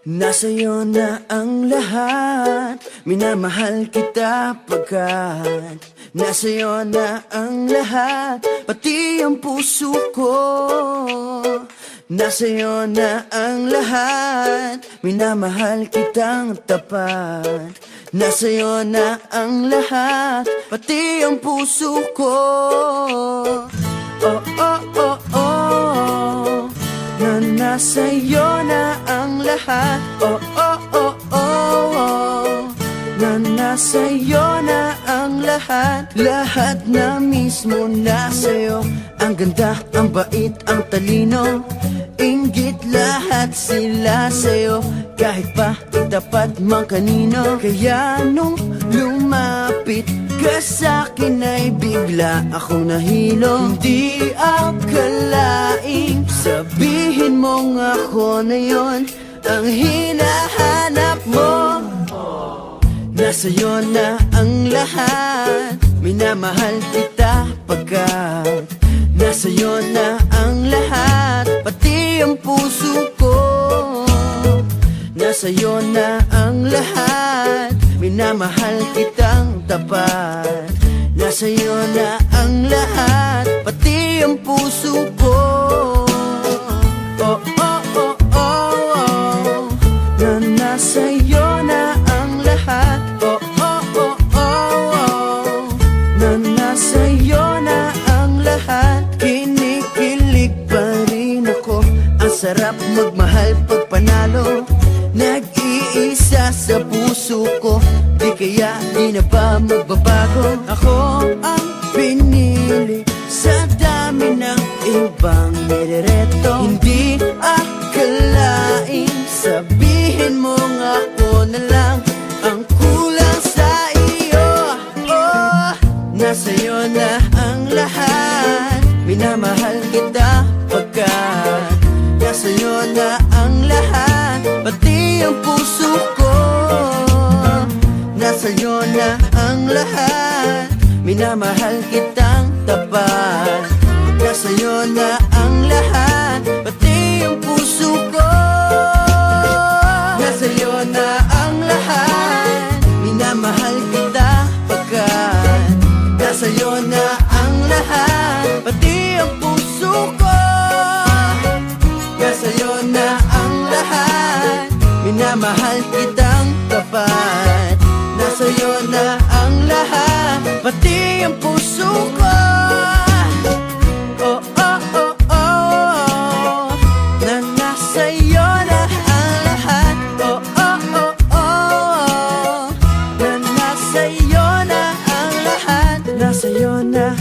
Nasa'yo na ang lahat, minamahal kita pagkat nasa'yo na ang lahat, pati ang puso ko. Nasa'yo na ang lahat, minamahal kitang tapat. Nasa'yo na ang lahat, pati ang puso ko. Oh, oh, oh, oh, na nasa'yo na ang lahat. Oh, oh, oh, oh, oh, na nasa'yo na ang lahat. Lahat na mismo nasa'yo. Ang ganda, ang bait, ang talino, inggit lahat sila sa'yo. Kahit pa itapat mang kanino. Kaya nung lumapit ka sa'kin ay bigla akong nahilo. Hindi akalaing sabihin mong ako na yon ang hinahanap mo. Nasa'yo na ang lahat, minamahal kita pagkat nasa'yo na ang lahat, pati ang puso ko. Nasa'yo na ang lahat, minamahal kitang tapat. Nasa'yo na ang lahat, pati ang puso ko. Oh, oh, oh, oh, oh, na nasa'yo na ang lahat. Oh, oh, oh, oh, oh, na nasa'yo na ang lahat. Kinikilig pa rin ako, ang sarap magmahal pag panalo. Nag-iisa sa puso ko, di kaya di na ba magbabago? Ako ang pinili sa dami ng ibang nirereto. Hindi akalaing sabihin mong ako na lang ang kulang sa iyo. Oh, nasa'yo na ang lahat, minamahal kita pagkat nasa'yo na ang lahat, pati ang puso ko. Nasa'yo na ang lahat, minamahal kitang tapat. Nasa'yo na ang lahat, pati ang puso ko. Nasa'yo na ang lahat, minamahal kita pagkat nasa'yo na ang lahat, pati ang puso ko. Nasa'yo na ang lahat, minamahal kitang tapat. Nasa'yo na ang lahat, pati ang puso ko. Oh, oh, oh, oh, na nasa'yo na ang lahat. Oh, oh, oh, oh, na nasa'yo na ang lahat. Nasa'yo na